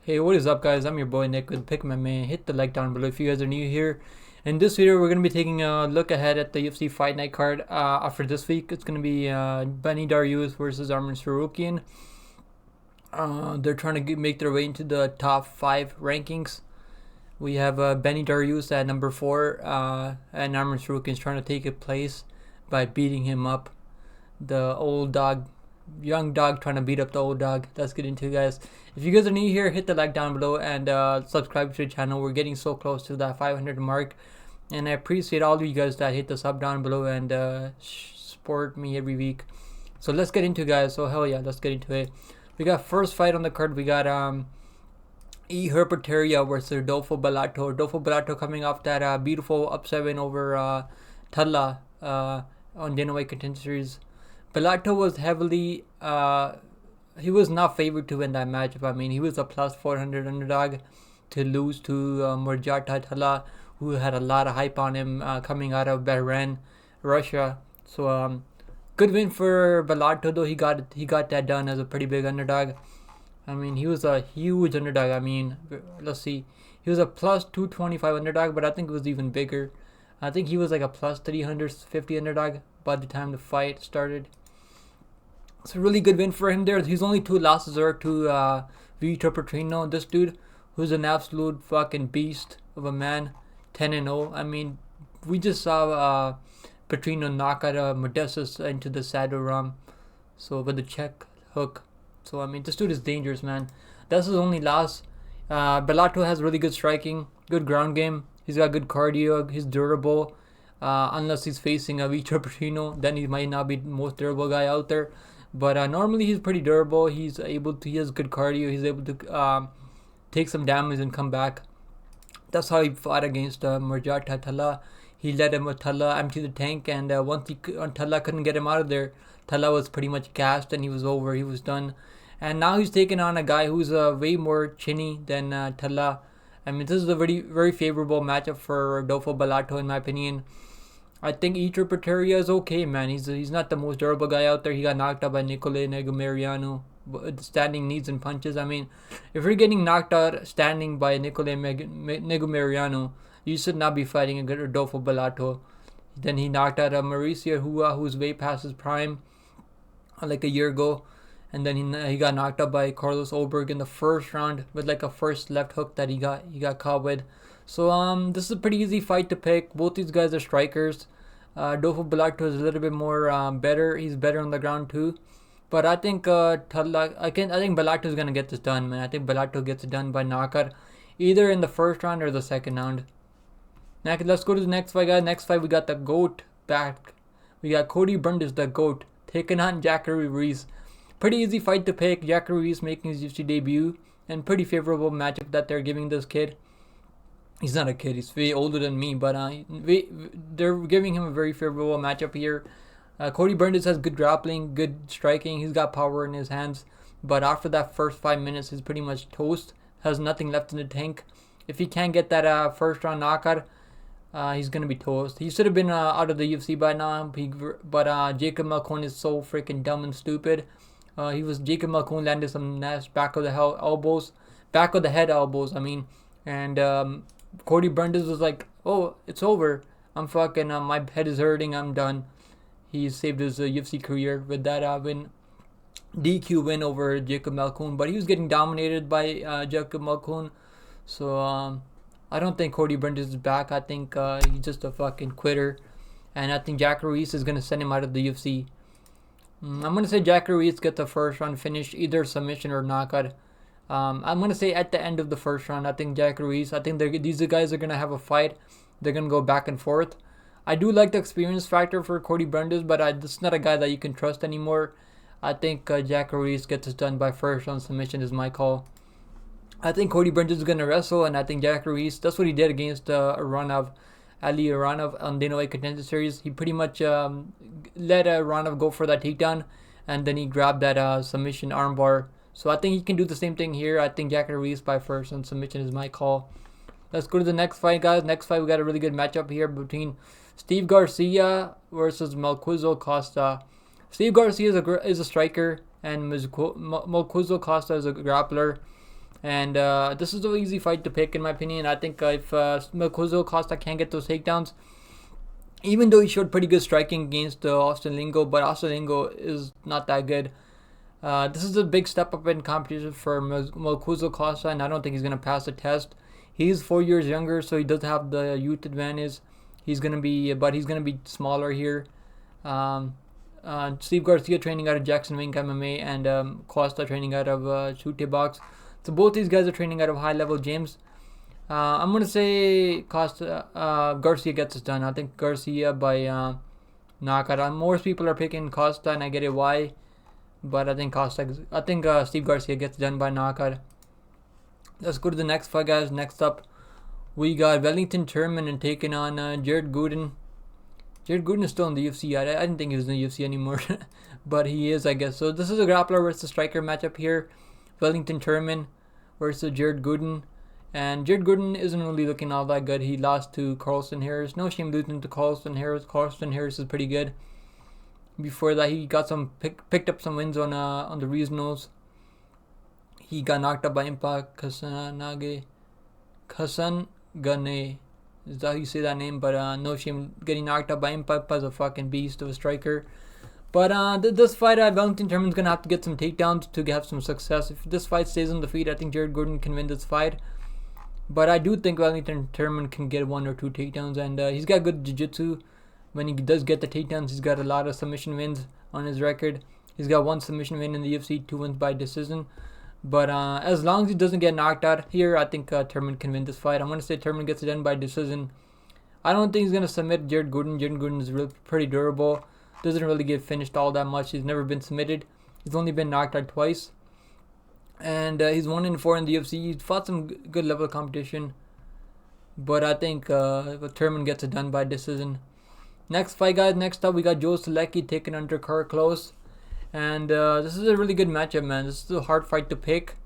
Hey, what is up, guys? I'm your boy Nick with Pick My Man. Hit the like down below if you guys are new here. In this video, we're going to be taking a look ahead at the UFC Fight Night card for this week. It's going to be Dariush versus Tsarukyan. They're trying to make their way into the top 5 rankings. We have Dariush at number 4, and Tsarukyan is trying to take a place by beating him up. The old dog, young dog trying to beat up the old dog. Let's get into it, guys. If you guys are new here, hit the like down below and subscribe to the channel. We're getting so close to that 500 mark, and I appreciate all of you guys that hit the sub down below and support me every week. So let's get into it, guys. So hell yeah, let's get into it. We got first fight on the card. We got Ihor Potieria versus Rodolfo Bellato. Rodolfo Bellato coming off that beautiful upset win over Talla on Dana White Contender Series. Bellato was heavily he was not favored to win that matchup. I mean, he was a plus 400 underdog to lose to Talla, who had a lot of hype on him coming out of Bahrain, Russia. So good win for Bellato, though. He got that done as a pretty big underdog. I mean, he was a huge underdog. I mean, let's see, he was a plus 225 underdog, but I think it was even bigger. I think he was like a plus 350 underdog by the time the fight started. It's a really good win for him there. His only 2 losses are to Vitor Petrino, this dude who's an absolute fucking beast of a man, 10-0. I mean, we just saw Petrino knock out Modestus into the saddle rum, so with the check hook. So I mean, this dude is dangerous, man. That's his only loss. Bellato has really good striking, good ground game. He's got good cardio. He's durable. Unless he's facing a Vitor Petrino, then he might not be the most durable guy out there. But normally he's pretty durable. He has good cardio. He's able to take some damage and come back. That's how he fought against Talla. He let him Talla empty the tank, and once Talla couldn't get him out of there, Talla was pretty much gassed and he was over. He was done. And now he's taking on a guy who's way more chinny than Talla. I mean, this is a very favorable matchup for Rodolfo Bellato, in my opinion. I think Ihor Potieria is okay, man. He's not the most durable guy out there. He got knocked out by Nicole Negumeriano. Standing knees and punches. I mean, if you're getting knocked out standing by Nicole Negumeriano, you should not be fighting a good Rodolfo Bellato. Then he knocked out Miesha, who's way past his prime, like a year ago. And then he got knocked out by Carlos Ulberg in the first round with like a first left hook that he got caught with. So this is a pretty easy fight to pick. Both these guys are strikers. Rodolfo Bellato is a little bit more better. He's better on the ground too. But I think I think Bellato is gonna get this done, man. I think Bellato gets it done by knockout, either in the first round or the second round. Next, let's go to the next fight, guys. Next fight, we got the GOAT back. We got Cody Brundage, the GOAT, taking on Zachary Reese. Pretty easy fight to pick. Zachary Reese making his UFC debut, and pretty favorable matchup that they're giving this kid. He's not a kid. He's way older than me, but they're giving him a very favorable matchup here. Cody Brundage has good grappling, good striking. He's got power in his hands, but after that first 5 minutes, he's pretty much toast. Has nothing left in the tank. If he can't get that first round knockout, he's gonna be toast. He should have been out of the UFC by now, but Jacob Malkoun is so freaking dumb and stupid. Jacob Malkoun landed some nice back of the head elbows. I mean, and Cody Brundage was like, "Oh, it's over. I'm fucking. My head is hurting. I'm done." He saved his UFC career with that DQ win over Jacob Malkoun, but he was getting dominated by Jacob Malkoun. So I don't think Cody Brundage is back. I think he's just a fucking quitter, and I think Zachary Reese is gonna send him out of the UFC. I'm gonna say Zachary Reese gets the first round finish, either submission or knockout. I'm gonna say at the end of the first round. I think Zachary Reese. I think these guys are gonna have a fight. They're gonna go back and forth. I do like the experience factor for Cody Brundage, but this is not a guy that you can trust anymore. I think Zachary Reese gets this done by first round submission is my call. I think Cody Brundage is gonna wrestle, and I think Zachary Reese. That's what he did against Ali Aranov on Dana White Contender Series. He pretty much let Aranov go for that takedown, and then he grabbed that submission armbar. So I think he can do the same thing here. I think Zachary Reese by first round submission is my call. Let's go to the next fight, guys. Next fight, we got a really good matchup here between Steve Garcia versus Melquizael Costa. Steve Garcia is a striker, and Melquizael Costa is a grappler. And this is an easy fight to pick in my opinion. I think if Melquizael Costa can't get those takedowns, even though he showed pretty good striking against Austin Lingo, but Austin Lingo is not that good. This is a big step up in competition for Melquizael Costa, and I don't think he's going to pass the test. He's 4 years younger, so he does have the youth advantage. He's going to be smaller here. Steve Garcia training out of Jackson Wink MMA, and Costa training out of Chute Box. So both these guys are training out of high level gyms. I'm going to say Garcia gets it done. I think Garcia by knockout. Most people are picking Costa, and I get it why. But I think Steve Garcia gets done by knockout. Let's go to the next fight, guys. Next up, we got Wellington Turman and taking on Jared Gooden. Jared Gooden is still in the UFC. I didn't think he was in the UFC anymore, but he is, I guess. So this is a grappler versus striker matchup here. Wellington Turman versus Jared Gooden. And Jared Gooden isn't really looking all that good. He lost to Carlston Harris. No shame losing to Carlston Harris. Carlston Harris is pretty good. Before that, he got picked up some wins on the regionals. He got knocked out by Impa Kasangane. Is that how you say that name? But no shame getting knocked out by Impa. Impa's a fucking beast of a striker. But this fight, Wellington Turman's going to have to get some takedowns to have some success. If this fight stays on the feet, I think Jared Gooden can win this fight. But I do think Wellington Turman can get 1 or 2 takedowns. And he's got good jiu-jitsu. When he does get the takedowns, he's got a lot of submission wins on his record. He's got 1 submission win in the UFC, 2 wins by decision. But as long as he doesn't get knocked out here, I think Turman can win this fight. I'm going to say Turman gets it done by decision. I don't think he's going to submit Jared Gooden. Jared Gooden is pretty durable. Doesn't really get finished all that much. He's never been submitted. He's only been knocked out twice. And he's 1-4 in the UFC. He's fought some good level of competition. But I think Turman gets it done by decision. Next fight, guys. Next up, we got Joe Solecki taking on Drakkar Klose. And this is a really good matchup, man. This is a hard fight to pick.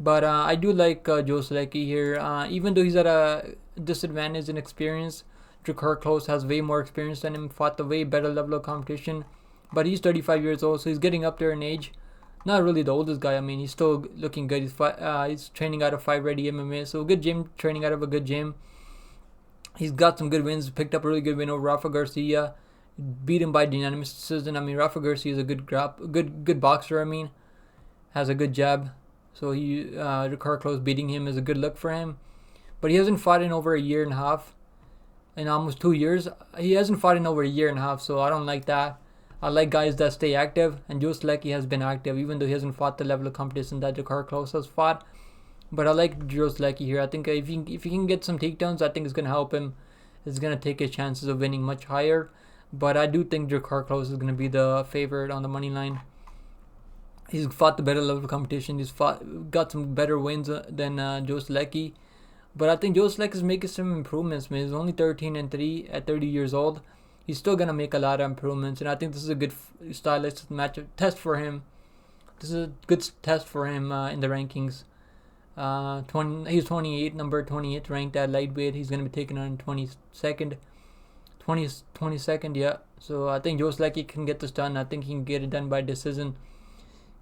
But I do like Joe Solecki here. Even though he's at a disadvantage in experience, Drakkar Klose has way more experience than him, fought a way better level of competition. But he's 35 years old, so he's getting up there in age. Not really the oldest guy. I mean, he's still looking good. He's training out of Fight Ready MMA, so good gym, training out of a good gym. He's got some good wins. Picked up a really good win over Rafa Garcia. Beat him by unanimous decision. I mean, Rafa Garcia is a good boxer. I mean, has a good jab. So Drakkar Klose beating him is a good look for him. But he hasn't fought in over a year and a half. In almost 2 years. He hasn't fought in over a year and a half, so I don't like that. I like guys that stay active, and Joe Solecki has been active, even though he hasn't fought the level of competition that Drakkar Klose has fought. But I like Joe Solecki here. I think if he can get some takedowns, I think it's going to help him. It's going to take his chances of winning much higher. But I do think Drakkar Klose is going to be the favorite on the money line. He's fought the better level of competition. He's got some better wins than Joe Solecki. But I think Joe Solecki is making some improvements, man. He's only 13-3 at 30 years old. He's still going to make a lot of improvements. And I think this is a good stylistic matchup test for him. This is a good test for him in the rankings. He's 28, number 28 ranked at lightweight. He's going to be taken on 22nd. Yeah. So I think Joe Solecki can get this done. I think he can get it done by decision.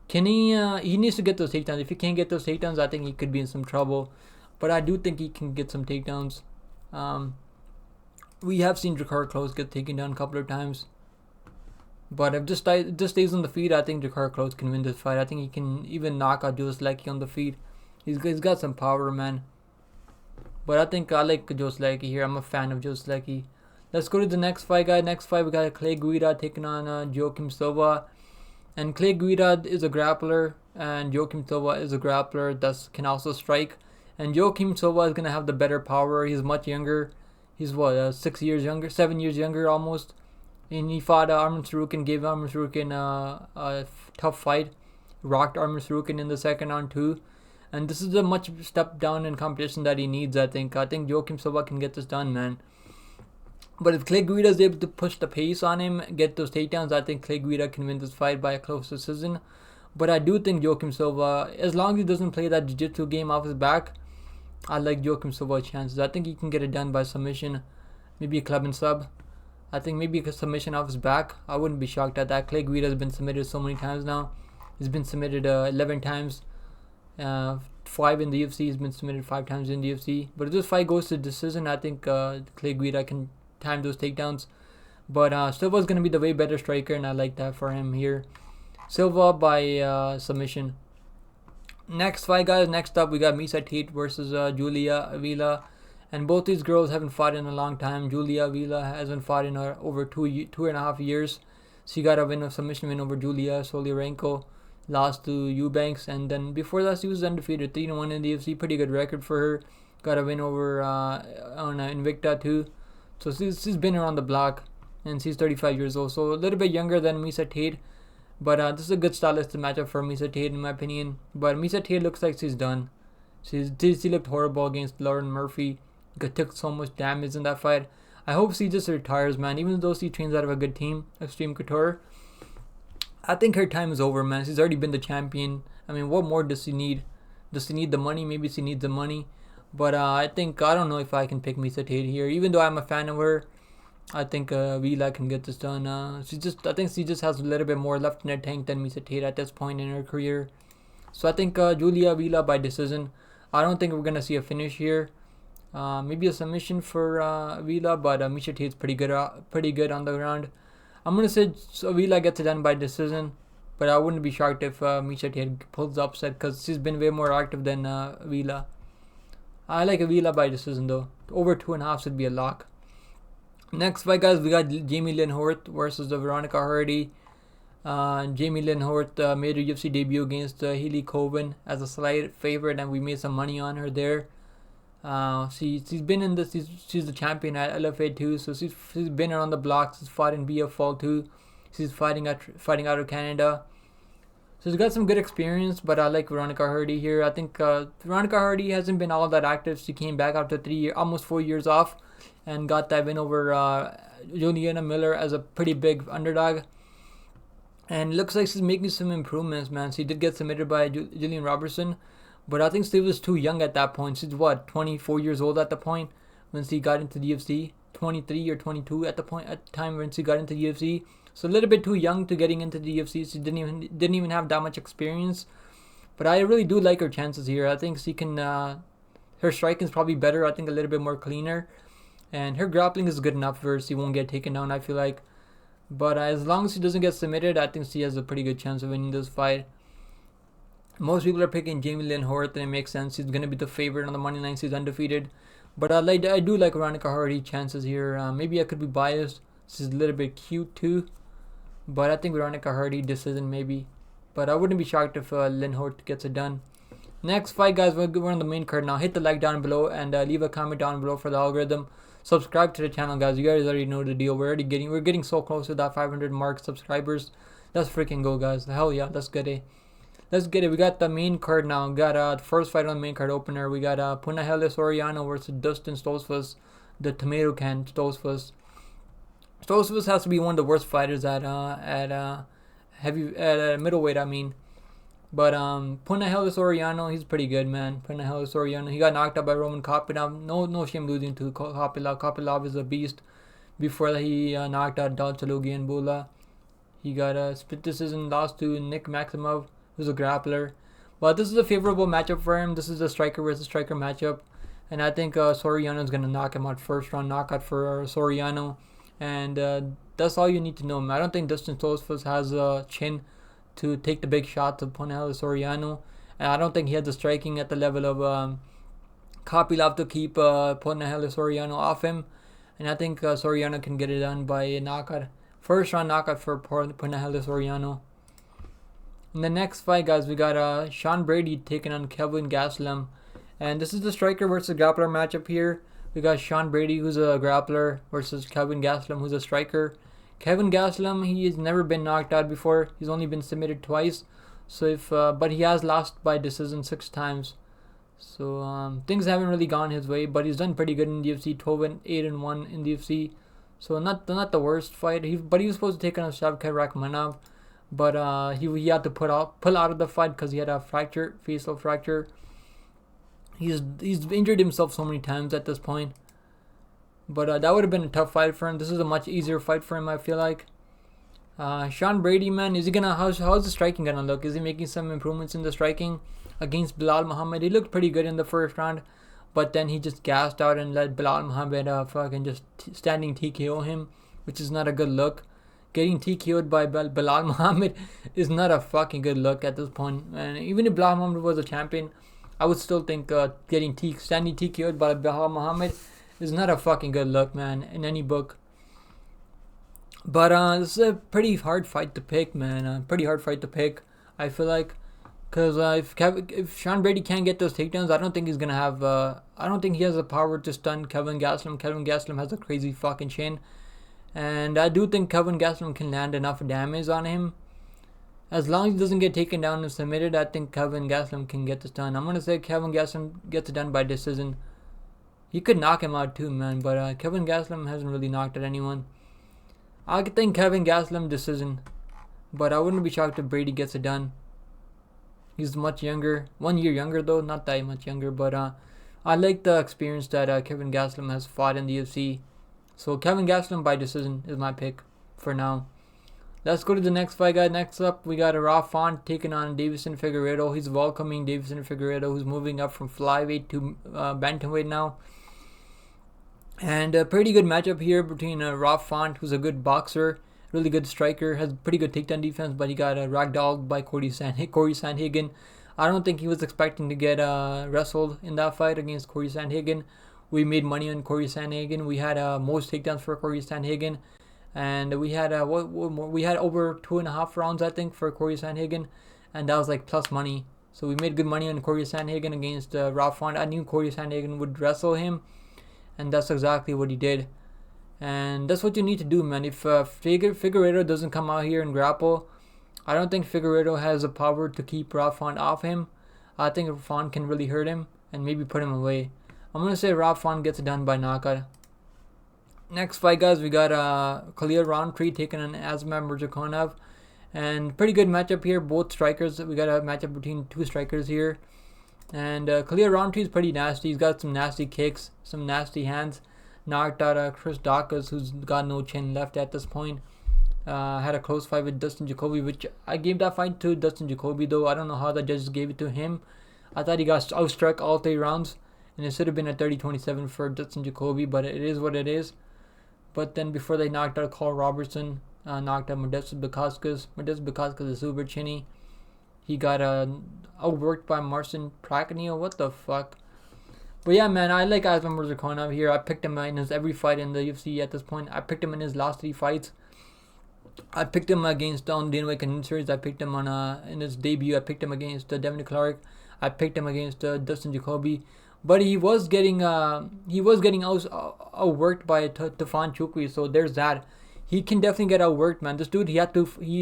Can he? He needs to get those takedowns. If he can't get those takedowns, I think he could be in some trouble. But I do think he can get some takedowns. We have seen Drakkar Klose get taken down a couple of times. But if this stays on the feet, I think Drakkar Klose can win this fight. I think he can even knock out Joe Solecki on the feet. He's got some power, man. But I think I like Joe Solecki here. I'm a fan of Joe Solecki. Let's go to the next fight, guys. Next fight, we got Clay Guida taking on Joaquim Silva. And Clay Guida is a grappler, and Joaquim Silva is a grappler that can also strike. And Joaquim Silva is going to have the better power. He's much younger. He's 7 years younger almost. And he fought Arman Tsarukyan, gave Arman Tsarukyan a tough fight. Rocked Arman Tsarukyan in the second round too. And this is a much step down in competition that he needs, I think. I think Joaquim Silva can get this done, man. But if Clay Guida is able to push the pace on him, get those takedowns, I think Clay Guida can win this fight by a close decision. But I do think Joaquim Silva, as long as he doesn't play that jiu-jitsu game off his back, I like Joaquim Silva's chances. I think he can get it done by submission, maybe a club and sub. I think maybe a submission off his back. I wouldn't be shocked at that. Clay Guida has been submitted so many times now. He's been submitted 11 times. 5 in the UFC. He's been submitted 5 times in the UFC. But if this fight goes to decision, I think Guida can time those takedowns. But Silva's going to be the way better striker, and I like that for him here. Silva by submission. Next fight, guys. Next up, we got Miesha Tate versus Julia Avila. And both these girls haven't fought in a long time. Julia Avila hasn't fought in over 2.5 years. She got a submission win over Julia Solirenko. Lost to Eubanks. And then before that, she was undefeated. 3-1 in the UFC. Pretty good record for her. Got a win over on Invicta too. So she's been around the block. And she's 35 years old. So a little bit younger than Miesha Tate. But this is a good stylistic matchup for Miesha Tate in my opinion. But Miesha Tate looks like she's done. She looked horrible against Lauren Murphy. Took so much damage in that fight. I hope she just retires, man. Even though she trains out of a good team, Extreme Couture. I think her time is over, man. She's already been the champion. I mean, what more does she need? Does she need the money? Maybe she needs the money. But I don't know if I can pick Miesha Tate here. Even though I'm a fan of her, I think Avila can get this done. I think she just has a little bit more left in her tank than Miesha Tate at this point in her career. So I think Julia Avila by decision. I don't think we're gonna see a finish here. Maybe a submission for Avila, but Miesha Tate's pretty good on the ground. I'm gonna say Avila gets it done by decision, but I wouldn't be shocked if Miesha Tate pulls the upset because she's been way more active than Avila. I like Avila by decision though. Over 2.5 should be a lock. Next fight, guys, we got Jamey-Lyn Horth versus Veronica Hardy. Jamey-Lyn Horth made her UFC debut against Healy Coven as a slight favorite, and we made some money on her there. She's been in this. She's the champion at LFA too, so she's been around the block. She's fought in BFL too. She's fighting out of Canada. So she's got some good experience, but I like Veronica Hardy here. I think Veronica Hardy hasn't been all that active. She came back after almost 4 years off, and got that win over Juliana Miller as a pretty big underdog. And looks like she's making some improvements, man. She did get submitted by Jillian Robertson, but I think she was too young at that point. She's 24 years old at the point when she got into the UFC. 23 or 22 at the time when she got into the UFC. So a little bit too young to getting into the UFC. She didn't even have that much experience. But I really do like her chances here. I think she can. Her striking is probably better. I think a little bit more cleaner, and her grappling is good enough where she won't get taken down, I feel like. But as long as she doesn't get submitted, I think she has a pretty good chance of winning this fight. Most people are picking Jamey-Lyn Horth, and it makes sense. She's going to be the favorite on the money line. She's undefeated. But I do like Veronica Hardy chances here. Maybe I could be biased. She's a little bit cute too. But I think Veronica Hardy decision maybe. But I wouldn't be shocked if Lyn Horth gets it done. Next fight, guys, we're on the main card now. Hit the like down below and leave a comment down below for the algorithm. Subscribe to the channel, guys. You guys already know the deal. We're getting so close to that 500 mark subscribers. Let's freaking go, guys. Hell yeah, let's get it. Let's get it. We got the main card now. We got the first fight on the main card opener. We got Punahele Soriano versus Dustin Stoltzfus, the tomato can Stoltzfus. Stoltzfus has to be one of the worst fighters at middleweight. I mean, but Punahele Soriano, he's pretty good, man. Punahele Soriano, he got knocked out by Roman Kopilov. No shame losing to Kopilov. Kopilov is a beast. Before that, he knocked out Dalchalugi and Bula. He got a split decision loss to Nick Maximov, who's a grappler. But this is a favorable matchup for him. This is a striker versus striker matchup, and I think Soriano is gonna knock him out. First round knockout for Soriano. And that's all you need to know. I don't think Dustin Stoltzfus has a chin to take the big shots of Punahele Soriano. And I don't think he has the striking at the level of Kopilov to keep Punahele Soriano off him. And I think Soriano can get it done by a knockout. First round knockout for Punahele Soriano. In the next fight, guys, we got Sean Brady taking on Kelvin Gastelum. And this is the striker versus grappler matchup here. We got Sean Brady, who's a grappler, versus Kelvin Gastelum, who's a striker. Kelvin Gastelum, he has never been knocked out before. He's only been submitted twice. So but he has lost by decision 6 times. So things haven't really gone his way, but he's done pretty good in the UFC. 12-8-1 in the UFC. So not the worst fight. But he was supposed to take on Shavkat Rakhmonov, but he had to pull out of the fight because he had a facial fracture. He's injured himself so many times at this point. But that would have been a tough fight for him. This is a much easier fight for him, I feel like. Sean Brady, man, is he gonna how's the striking gonna look? Is he making some improvements in the striking against Bilal Muhammad? He looked pretty good in the first round, but then he just gassed out and let Bilal Muhammad fucking just standing TKO him, which is not a good look. Getting TKO'd by Bilal Muhammad is not a fucking good look at this point. And even if Bilal Muhammad was a champion, I would still think standing TKO'd by Bilal Muhammad is not a fucking good look, man, in any book. But this is a pretty hard fight to pick, man. Pretty hard fight to pick, I feel like. Because if Sean Brady can't get those takedowns, I don't think he's going to have... I don't think he has the power to stun Kelvin Gastelum. Kelvin Gastelum has a crazy fucking chin. And I do think Kelvin Gastelum can land enough damage on him. As long as he doesn't get taken down and submitted, I think Kelvin Gastelum can get this done. I'm going to say Kelvin Gastelum gets it done by decision. He could knock him out too, man. But Kelvin Gastelum hasn't really knocked out anyone. I think Kelvin Gastelum decision. But I wouldn't be shocked if Brady gets it done. He's much younger. 1 year younger though. Not that much younger. But I like the experience that Kelvin Gastelum has fought in the UFC. So Kelvin Gastelum by decision is my pick for now. Let's go to the next fight, guys. Next up, we got Raw Font taking on Deiveson Figueiredo. He's welcoming Deiveson Figueiredo, who's moving up from flyweight to bantamweight now. And a pretty good matchup here between Raw Font, who's a good boxer, really good striker, has pretty good takedown defense, but he got ragdolled by Corey Sandhagen. I don't think he was expecting to get wrestled in that fight against Corey Sandhagen. We made money on Corey Sandhagen. We had most takedowns for Corey Sandhagen. And we had we had over 2.5 rounds, I think, for Corey Sandhagen, and that was like plus money. So we made good money on Corey Sandhagen against Rob Font. I knew Corey Sandhagen would wrestle him, and that's exactly what he did. And that's what you need to do, man. If Figueiredo doesn't come out here and grapple, I don't think Figueiredo has the power to keep Rob Font off him. I think Font can really hurt him and maybe put him away. I'm gonna say Rob Font gets it done by knockout. Next fight, guys, we got Khalil Roundtree taking on Asmar Murzakanov. And pretty good matchup here. Both strikers. We got a matchup between two strikers here. And Khalil Roundtree is pretty nasty. He's got some nasty kicks, some nasty hands. Knocked out Chris Dawkins, who's got no chin left at this point. Had a close fight with Dustin Jacoby, which I gave that fight to Dustin Jacoby, though. I don't know how the judges gave it to him. I thought he got outstruck all 3 rounds. And it should have been a 30-27 for Dustin Jacoby, but it is what it is. But then before they knocked out Carl Robertson, knocked out Modestas Bukauskas. Modestas Bukauskas is super chinny. He got outworked by Marcin Prachnio. What the fuck? But yeah, man, I like Asmar Murzakanov here. I picked him in his every fight in the UFC at this point. I picked him in his last 3 fights. I picked him against Dana White Contender Series. I picked him in his debut. I picked him against Devin Clark. I picked him against Dustin Jacoby. But he was getting outworked by Tefan Chukwi, so there's that. He can definitely get outworked, man. This dude, he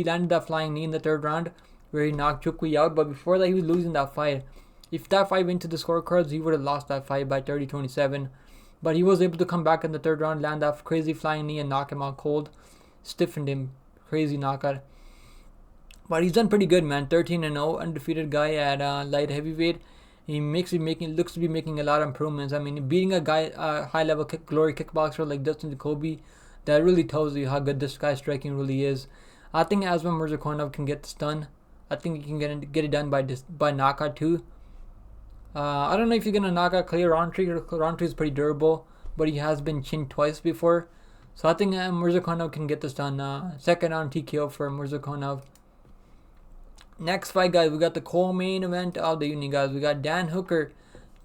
landed that flying knee in the 3rd round where he knocked Chukwi out, but before that he was losing that fight. If that fight went to the scorecards, he would have lost that fight by 30-27. But he was able to come back in the 3rd round, land that crazy flying knee and knock him out cold. Stiffened him. Crazy knockout. But he's done pretty good, man. 13-0, undefeated guy at light heavyweight. He looks to be making a lot of improvements. I mean, beating a guy, high-level glory kickboxer like Dustin Jacoby, that really tells you how good this guy's striking really is. I think Asmar Murzakanov can get this done. I think he can get it done by knockout too. I don't know if you're gonna knock out Khalil Roundtree. Roundtree is pretty durable, but he has been chinned twice before. So I think Murzakanov can get this done. 2nd round TKO for Murzakanov. Next fight, guys, we got the co-main event of the evening, guys. We got Dan Hooker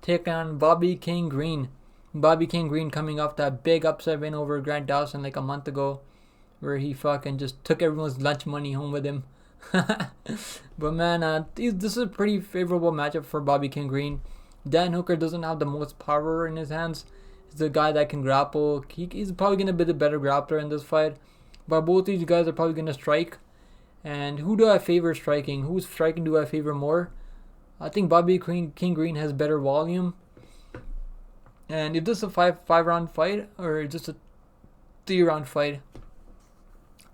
taking on Bobby King Green. Bobby King Green coming off that big upset win over Grant Dawson like a month ago, where he fucking just took everyone's lunch money home with him. But man, this is a pretty favorable matchup for Bobby King Green. Dan Hooker doesn't have the most power in his hands. He's a guy that can grapple. He's probably going to be the better grappler in this fight. But both these guys are probably going to strike. And who do I favor striking? Whose striking do I favor more? I think Bobby King Green has better volume. And if this is a five round fight, or just a 3-round fight?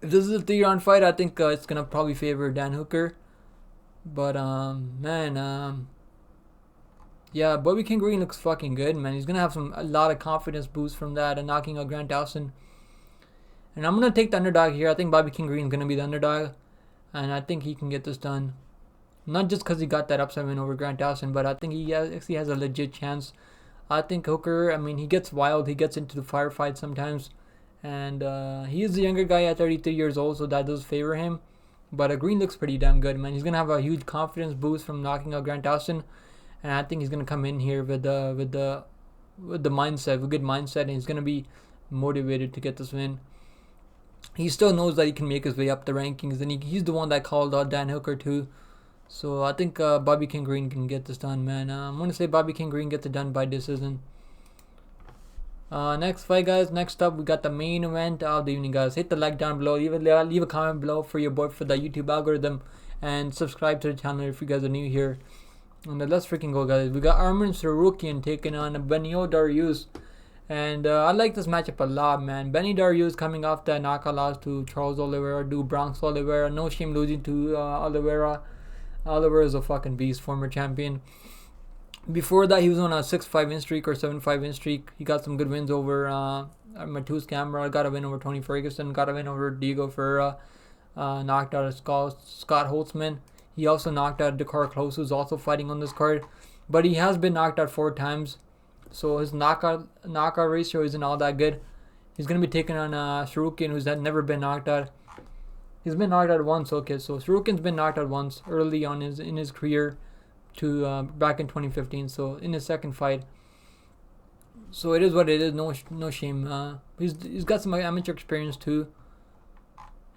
If this is a 3-round fight, I think it's gonna probably favor Dan Hooker. But yeah, Bobby King Green looks fucking good, man. He's gonna have a lot of confidence boost from that and knocking out Grant Dawson. And I'm going to take the underdog here. I think Bobby King Green is going to be the underdog. And I think he can get this done. Not just because he got that upset win over Grant Dawson, but I think he actually has a legit chance. I think Hooker, I mean, he gets wild. He gets into the firefight sometimes. And he is a younger guy at 33 years old, so that does favor him. But Green looks pretty damn good, man. He's going to have a huge confidence boost from knocking out Grant Dawson. And I think he's going to come in here with the mindset, with good mindset. And he's going to be motivated to get this win. He still knows that he can make his way up the rankings. And he's the one that called out Dan Hooker too. So I think Bobby King Green can get this done, man. I'm going to say Bobby King Green gets it done by decision. Next fight, guys. Next up, we got the main event of the evening, guys. Hit the like down below. Leave a comment below for your boy for the YouTube algorithm. And subscribe to the channel if you guys are new here. And let's freaking go, guys. We got Tsarukyan taking on Dariush. And I like this matchup a lot, man. Dariush coming off the knockout loss to Charles Oliveira, Bronx Oliveira. No shame losing to Oliveira. Oliver is a fucking beast, former champion. Before that, he was on a 6-5 win streak or 7-5 win streak. He got some good wins over Matus Camera. Got a win over Tony Ferguson. Got a win over Diego Ferreira. Knocked out Scott Holtzman. He also knocked out Drakkar Klose, who's also fighting on this card. But he has been knocked out 4 times. So his knockout ratio isn't all that good. He's going to be taking on Tsarukyan, who's never been knocked out. He's been knocked out once, okay. So Tsarukyan's been knocked out once early on in his career, to back in 2015. So in his second fight. So it is what it is. No shame. He's got some amateur experience too.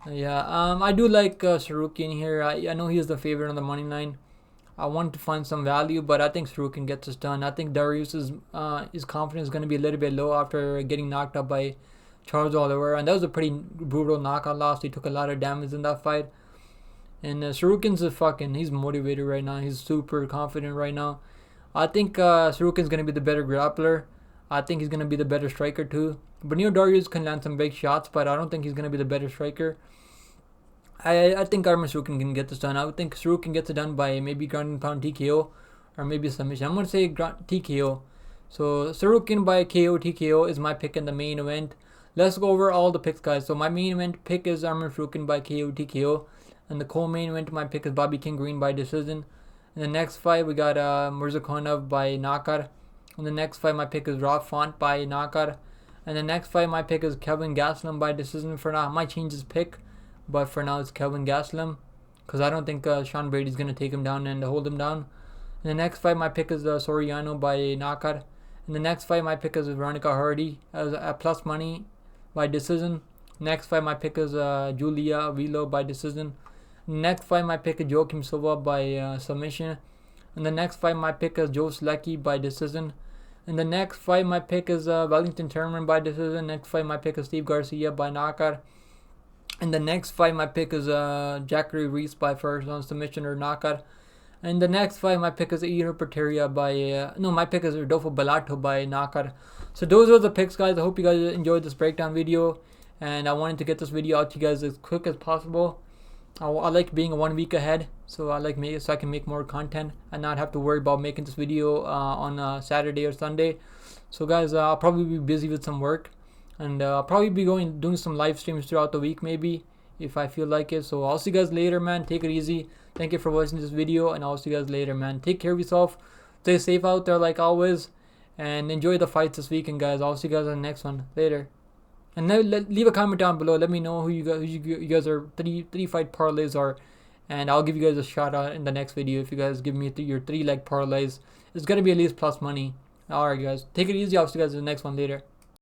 I do like Tsarukyan here. I know he is the favorite on the money line. I want to find some value, but I think Tsarukyan gets this done. I think Dariush's his confidence is going to be a little bit low after getting knocked out by Charles Oliveira, and that was a pretty brutal knockout loss. He took a lot of damage in that fight. And Tsarukyan's he's motivated right now. He's super confident right now. I think Tsarukyan's going to be the better grappler. I think he's going to be the better striker too. But Dariush can land some big shots, but I don't think he's going to be the better striker. I think Tsarukyan can get this done. I would think Tsarukyan gets it done by maybe ground and pound TKO or maybe submission. I'm going to say TKO. So Tsarukyan by KO TKO is my pick in the main event. Let's go over all the picks, guys. So my main event pick is Tsarukyan by KO TKO. And the co-main event, my pick is Bobby King Green by decision. In the next fight, we got Murzakanov by knockout. In the next fight, my pick is Rob Font by knockout. And the next fight, my pick is Kelvin Gastelum by decision. For now, I might change his pick, but for now, it's Kelvin Gastelum, because I don't think Sean Brady's going to take him down and hold him down. In the next fight, my pick is Soriano by knockout. In the next fight, my pick is Veronica Hardy as a plus money by decision. Next fight, my pick is Julia Avila by decision. Next fight, my pick is Joaquim Silva by submission. And the next fight, my pick is Joe Solecki by decision. And the next fight, my pick is Wellington Turman by decision. Next fight, my pick is Steve Garcia by knockout. And the next fight, my pick is Zachary Reese by first round submission or knockout. And the next fight, my pick is Ihor Potieria by my pick is Rodolfo Bellato by knockout. So those are the picks, guys. I hope you guys enjoyed this breakdown video, and I wanted to get this video out to you guys as quick as possible. I like being 1 week ahead, so I can make more content and not have to worry about making this video on Saturday or Sunday. So guys, I'll probably be busy with some work, and I'll probably be doing some live streams throughout the week, maybe if I feel like it. So I'll see you guys later, man. Take it easy. Thank you for watching this video, and I'll see you guys later, man. Take care of yourself. Stay safe out there like always, and enjoy the fights this weekend, guys. I'll see you guys on the next one. Later. And leave a comment down below. Let me know who you guys are three fight parlays are, and I'll give you guys a shout out in the next video if you guys give me your 3 leg parlays. It's gonna be at least plus money. Alright, guys. Take it easy. I'll see you guys in the next one later.